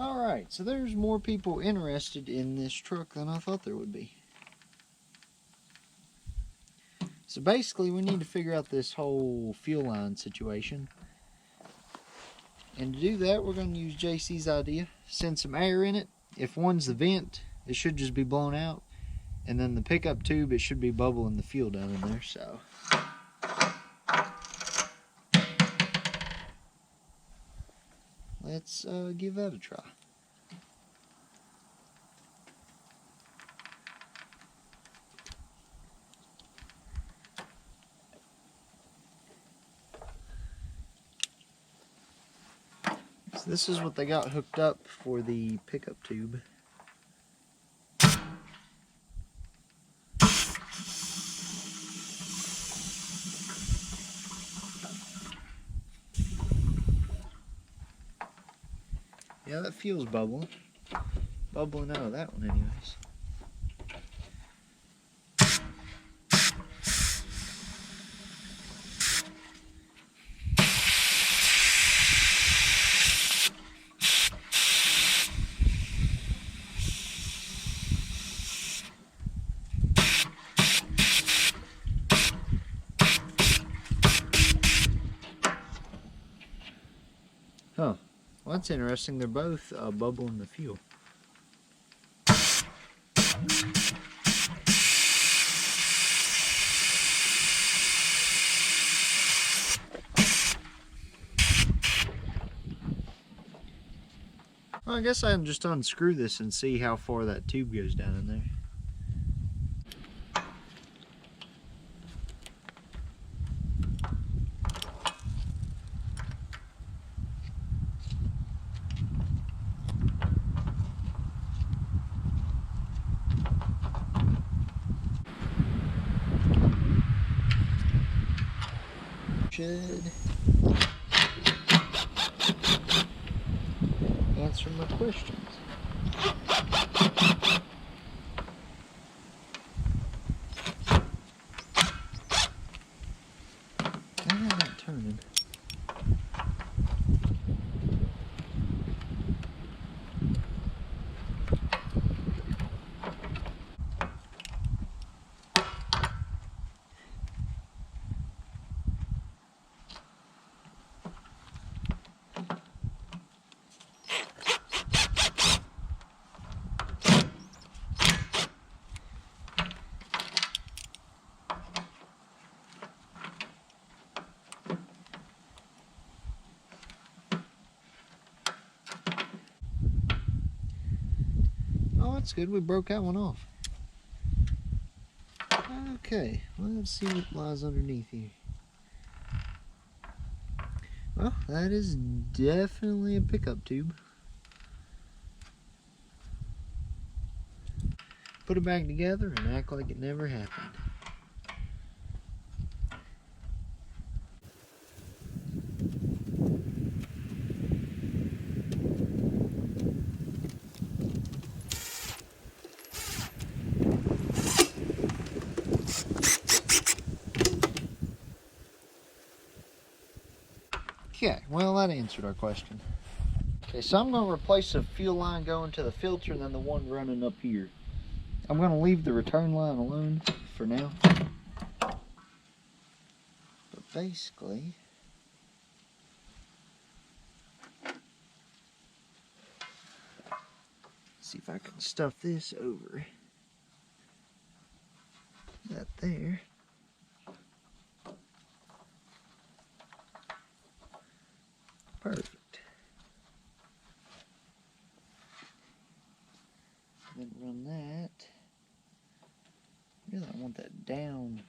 Alright, so there's more people interested in this truck than I thought there would be. So basically we need to figure out this whole fuel line situation. And to do that we're going to use JC's idea. Send some air in it. If one's the vent, it should just be blown out. And then the pickup tube, it should be bubbling the fuel down in there. So let's give that a try. So this is what they got hooked up for the pickup tube. Yeah, that fuel's bubbling. Bubbling out of that one anyways. Huh. Well, that's interesting. They're both bubbling the fuel. Well, I guess I can just unscrew this and see how far that tube goes down in there. Should answer my questions. I'm not turning. Oh, that's good. We broke that one off. Okay, let's see what lies underneath here. Well, that is definitely a pickup tube. Put it back together and act like it never happened. Okay, well that answered our question. Okay, so I'm going to replace the fuel line going to the filter and then the one running up here. I'm going to leave the return line alone for now. But basically, see if I can stuff this over that there. Perfect. Then run that. Really, I want that down.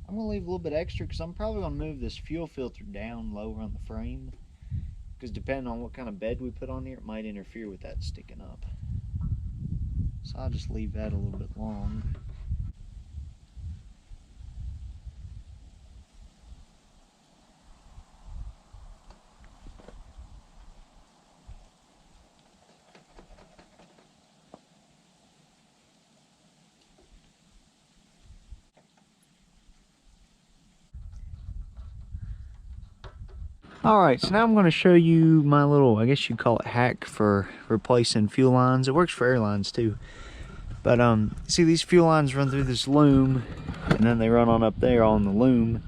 I'm going to leave a little bit extra because I'm probably going to move this fuel filter down lower on the frame. Because depending on what kind of bed we put on here, it might interfere with that sticking up. So I'll just leave that a little bit long. Alright, so now I'm going to show you my little, I guess you'd call it hack for replacing fuel lines. It works for airlines too. But see, these fuel lines run through this loom, and then they run on up there on the loom.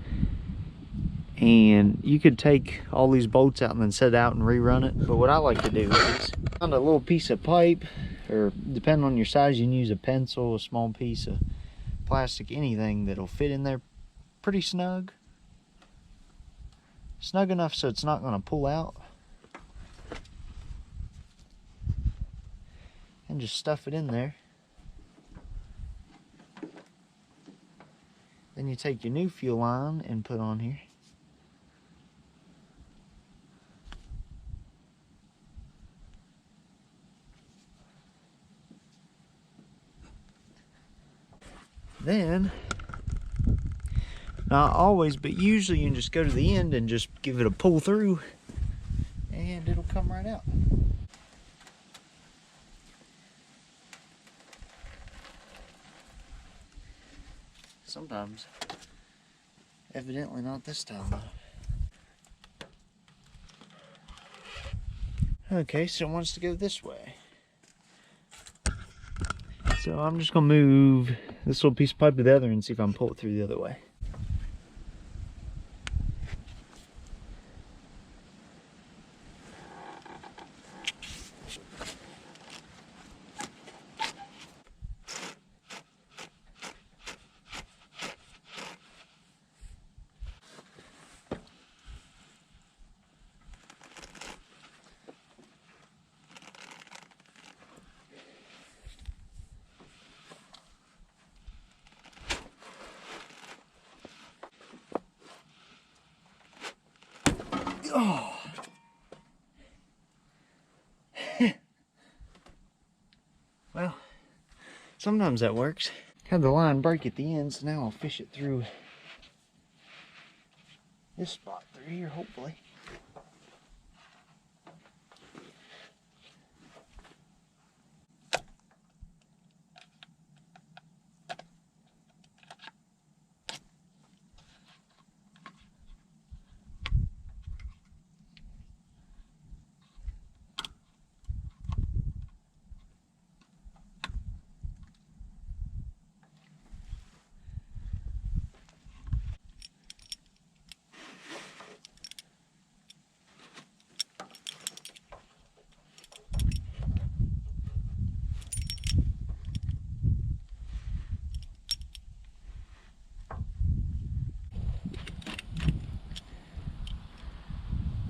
And you could take all these bolts out and then set it out and rerun it. But what I like to do is find a little piece of pipe, or depending on your size, you can use a pencil, a small piece of plastic, anything that'll fit in there pretty snug. Snug enough so it's not going to pull out. And just stuff it in there. Then you take your new fuel line and put on here. Then, not always, but usually you can just go to the end and just give it a pull through and it'll come right out. Sometimes. Evidently not this time though. Okay, so it wants to go this way. So I'm just gonna move this little piece of pipe to the other and see if I can pull it through the other way. Oh. Well, sometimes that works. Had the line break at the end, so now I'll fish it through this spot through here, hopefully.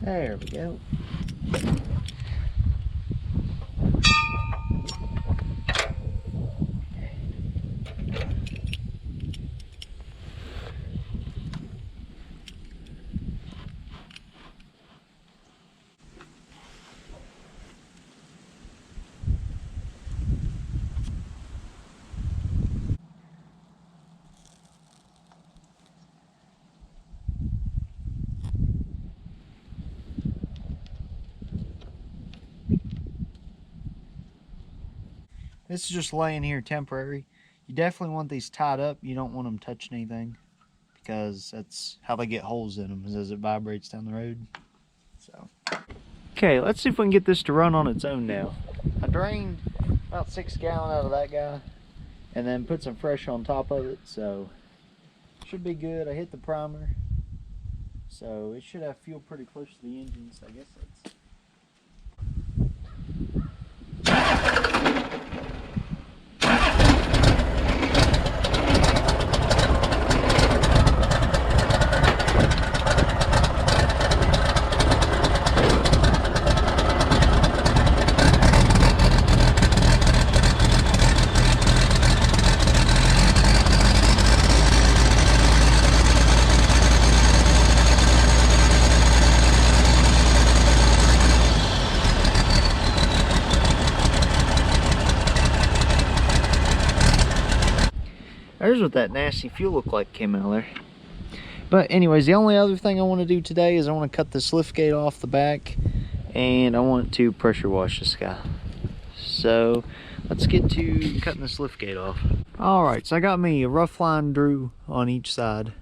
There we go. This is just laying here temporary. You definitely want these tied up. You don't want them touching anything because that's how they get holes in them, is as it vibrates down the road. So, okay, let's see if we can get this to run on its own now. I drained about 6 gallons out of that guy and then put some fresh on top of it, so should be good. I hit the primer, so it should have fuel pretty close to the engine, so I guess that's... There's what that nasty fuel looked like came out of there. But anyways, the only other thing I want to do today is I want to cut this lift gate off the back, and I want to pressure wash this guy. So let's get to cutting this lift gate off. Alright, so I got me a rough line drew on each side.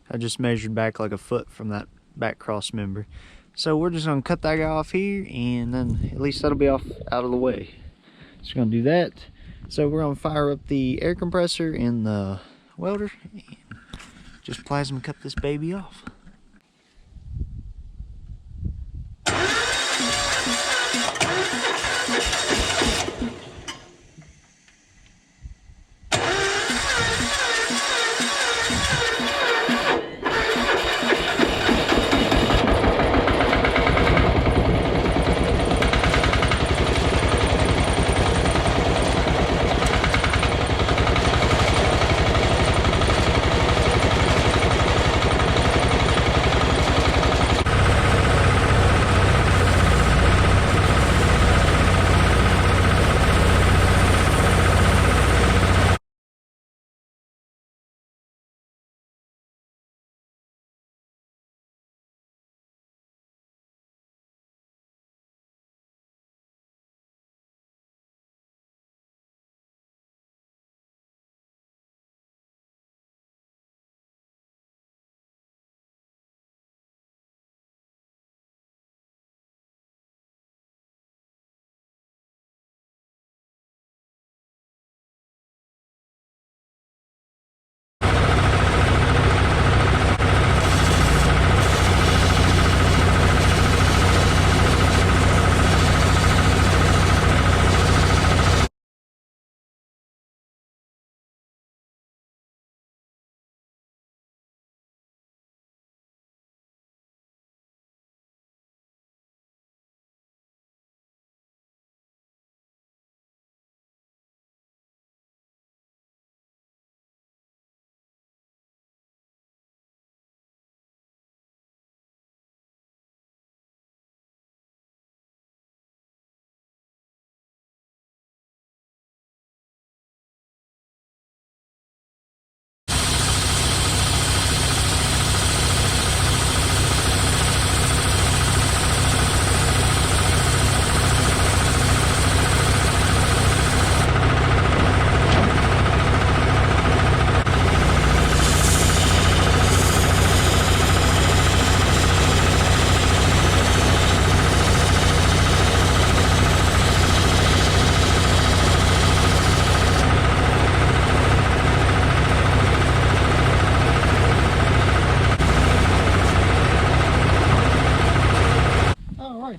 I just measured back like a foot from that back cross member. So we're just gonna cut that guy off here, and then at least that'll be off out of the way. Just gonna do that. So we're gonna fire up the air compressor in the welder and just plasma cut this baby off.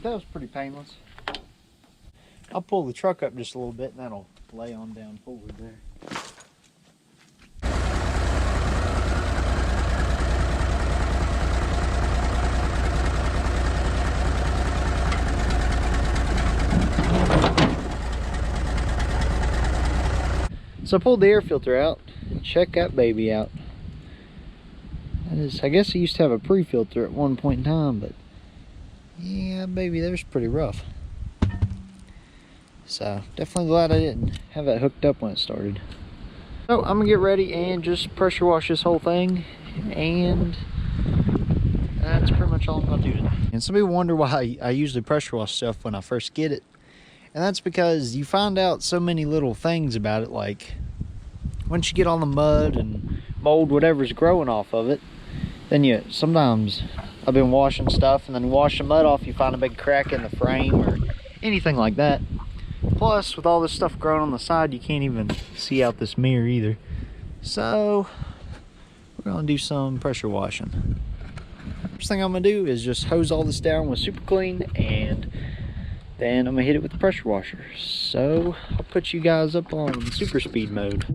That was pretty painless. I'll pull the truck up just a little bit and that'll lay on down forward there. So I pulled the air filter out and check that baby out. That is, I guess it used to have a pre-filter at one point in time, but yeah, baby, that was pretty rough. So definitely glad I didn't have that hooked up when it started. So I'm gonna get ready and just pressure wash this whole thing, and that's pretty much all I'm gonna do today. And some people wonder why I usually pressure wash stuff when I first get it, and that's because you find out so many little things about it, like once you get on the mud and mold, whatever's growing off of it, then you sometimes, I've been washing stuff and then wash the mud off, you find a big crack in the frame or anything like that. Plus, with all this stuff growing on the side, you can't even see out this mirror either. So we're gonna do some pressure washing. First thing I'm gonna do is just hose all this down with super clean, and then I'm gonna hit it with the pressure washer. So I'll put you guys up on super speed mode.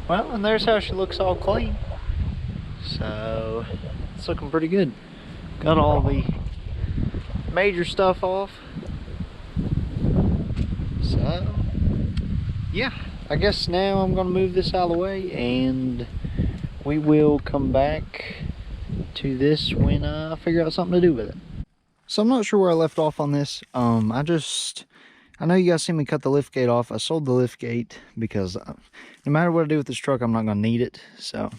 Well, and there's how she looks all clean. So it's looking pretty good. Got all the major stuff off. So yeah, I guess now I'm gonna move this out of the way and we will come back to this when I figure out something to do with it. So I'm not sure where I left off on this. I know you guys see me cut the lift gate off. I sold the lift gate because no matter what I do with this truck, I'm not gonna need it. So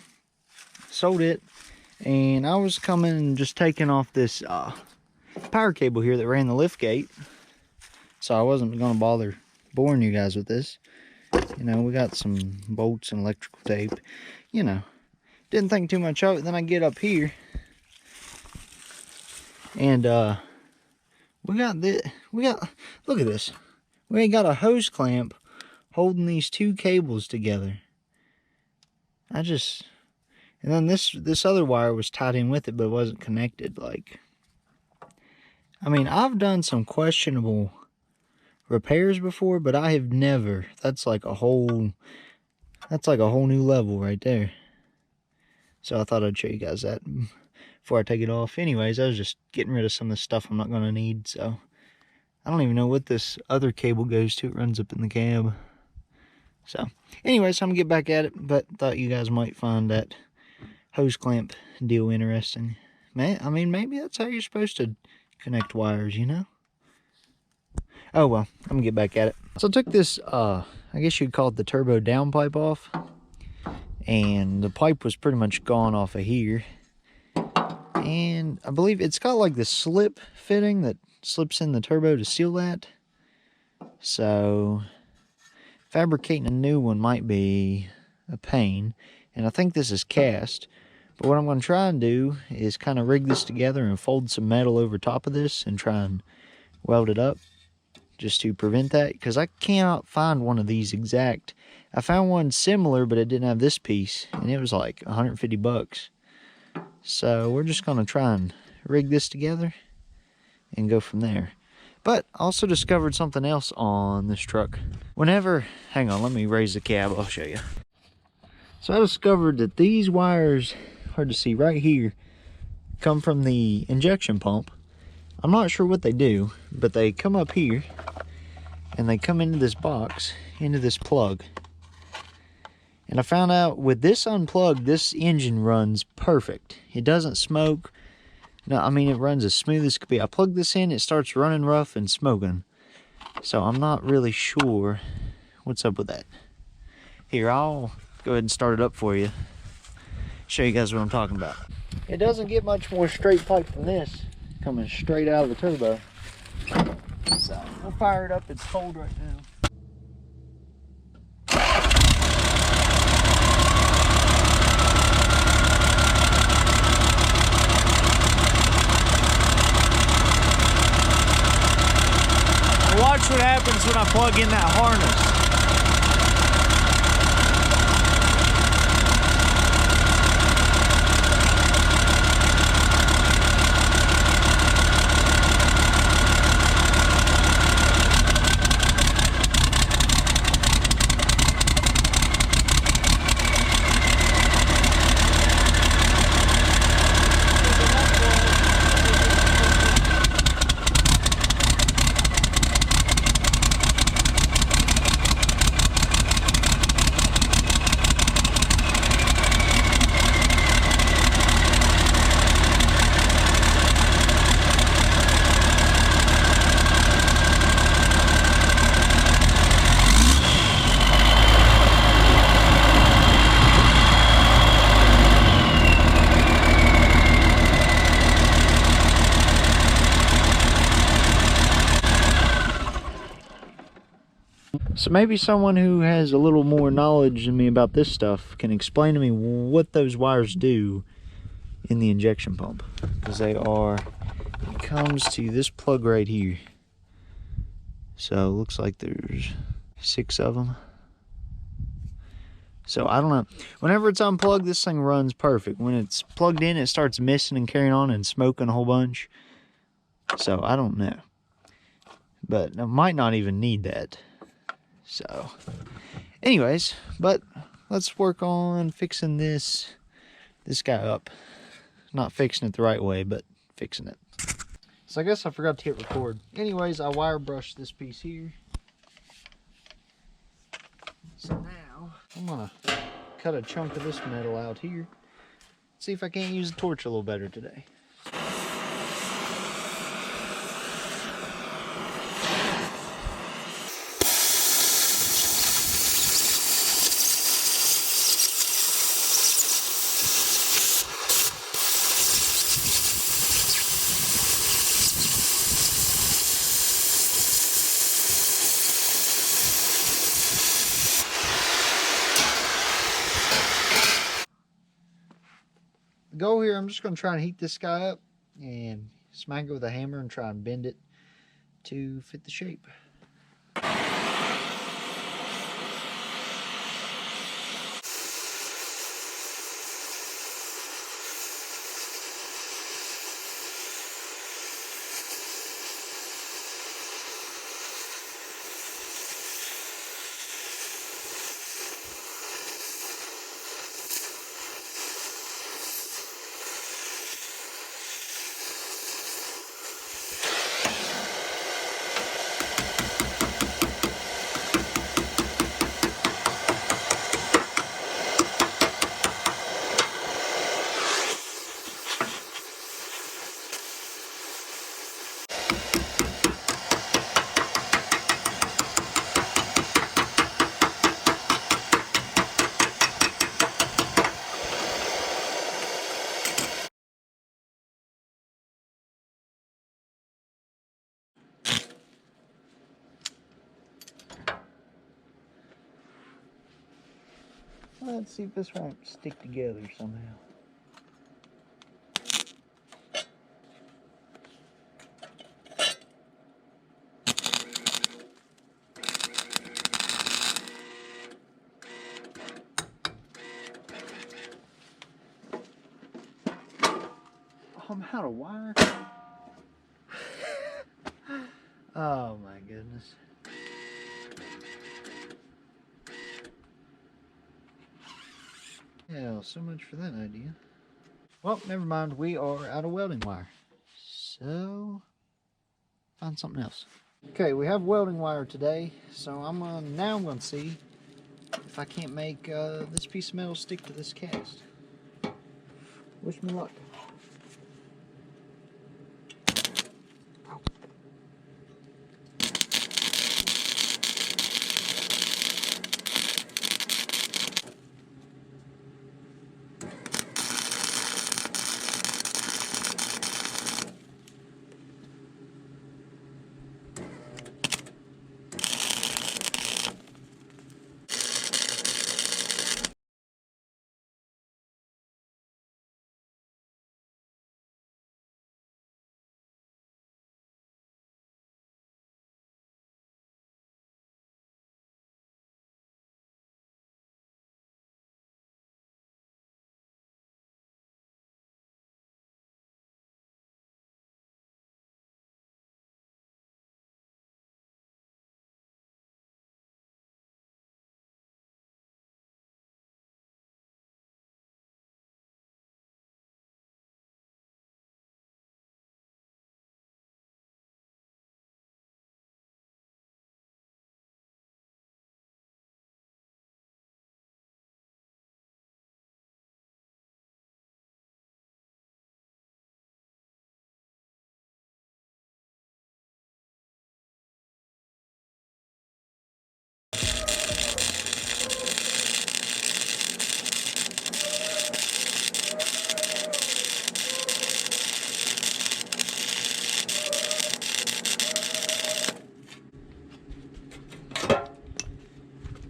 sold it, and I was coming and just taking off this power cable here that ran the lift gate. So I wasn't gonna bother boring you guys with this. You know, we got some bolts and electrical tape. You know, didn't think too much of it. Then I get up here, and we got look at this. We ain't got a hose clamp holding these two cables together. And then this other wire was tied in with it, but it wasn't connected. Like, I mean, I've done some questionable repairs before, but I have never. That's like a whole new level right there. So I thought I'd show you guys that before I take it off. Anyways, I was just getting rid of some of the stuff I'm not gonna need. So I don't even know what this other cable goes to. It runs up in the cab. So anyways, I'm gonna get back at it, but thought you guys might find that hose clamp deal interesting. I mean, maybe that's how you're supposed to connect wires, you know? Oh well, I'm gonna get back at it. So I took this, I guess you'd call it the turbo downpipe off. And the pipe was pretty much gone off of here. And I believe it's got like the slip fitting that slips in the turbo to seal that. So fabricating a new one might be a pain. And I think this is cast. But what I'm going to try and do is kind of rig this together and fold some metal over top of this and try and weld it up just to prevent that, because I cannot find one of these exact. I found one similar, but it didn't have this piece, and it was like 150 bucks. So we're just going to try and rig this together and go from there. But I also discovered something else on this truck. Hang on, let me raise the cab, I'll show you. So I discovered that these wires, hard to see right here, come from the injection pump. I'm not sure what they do, but they come up here and they come into this box, into this plug. And I found out with this unplugged, this engine runs perfect. It doesn't smoke. No, I mean, it runs as smooth as could be. I plug this in, it starts running rough and smoking. So I'm not really sure what's up with that. Here, I'll go ahead and start it up for you. Show you guys what I'm talking about. It doesn't get much more straight pipe than this, coming straight out of the turbo. So we'll fire it up. It's cold right now. Watch what happens when I plug in that harness. So maybe someone who has a little more knowledge than me about this stuff can explain to me what those wires do in the injection pump. Because it comes to this plug right here. So it looks like there's 6 of them. So I don't know. Whenever it's unplugged, this thing runs perfect. When it's plugged in, it starts missing and carrying on and smoking a whole bunch. So I don't know. But I might not even need that. So anyways, but let's work on fixing this guy up. Not fixing it the right way, but fixing it. So I guess I forgot to hit record. Anyways, I wire brushed this piece here. So now I'm gonna cut a chunk of this metal out here. See if I can't use the torch a little better today. The goal here, I'm just going to try and heat this guy up and smack it with a hammer and try and bend it to fit the shape. Let's see if this won't stick together somehow. Oh, I'm out of wire. Oh my goodness. Yeah, so much for that idea. Well, never mind. We are out of welding wire. So, find something else. Okay, we have welding wire today. So now I'm gonna see if I can't make this piece of metal stick to this cast. Wish me luck.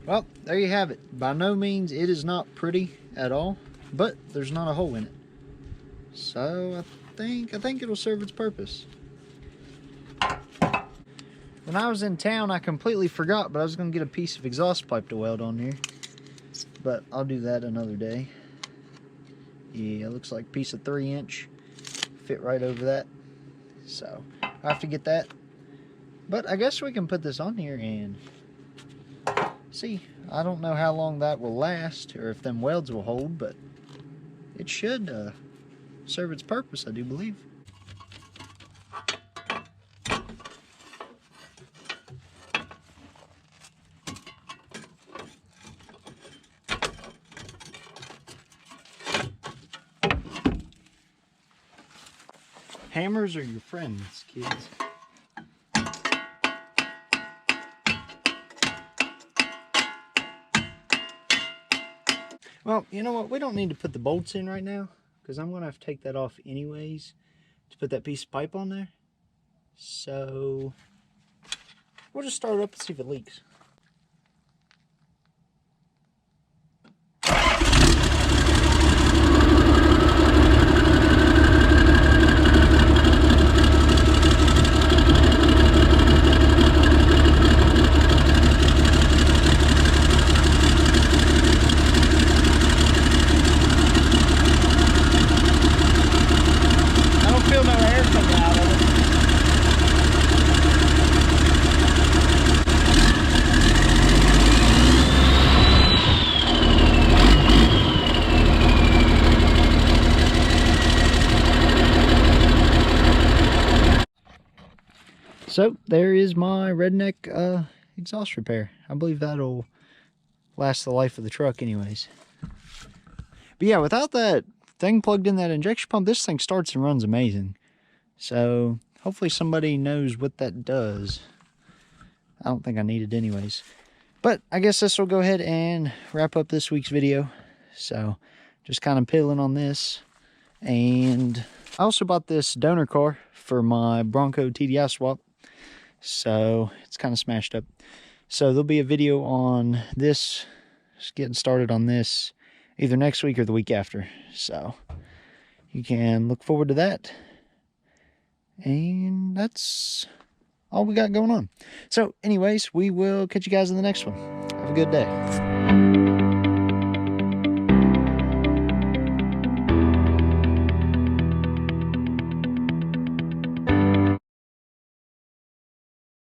Well, there you have it. By no means it is not pretty at all, but there's not a hole in it. So I think it'll serve its purpose. When I was in town, I completely forgot, but I was going to get a piece of exhaust pipe to weld on here. But I'll do that another day. Yeah, it looks like a piece of 3-inch. Fit right over that. So I have to get that. But I guess we can put this on here and see I don't know how long that will last or if them welds will hold, but it should serve its purpose, I do believe. Hammers are your friends, kids. Well, you know what? We don't need to put the bolts in right now because I'm going to have to take that off anyways to put that piece of pipe on there. So we'll just start it up and see if it leaks. So there is my redneck exhaust repair. I believe that'll last the life of the truck anyways. But yeah, without that thing plugged in that injection pump, this thing starts and runs amazing. So hopefully somebody knows what that does. I don't think I need it anyways. But I guess this will go ahead and wrap up this week's video. So just kind of piddling on this. And I also bought this donor car for my Bronco TDI swap. So it's kind of smashed up. So there'll be a video on this, just getting started on this, either next week or the week after. So you can look forward to that. And that's all we got going on. So anyways, we will catch you guys in the next one. Have a good day.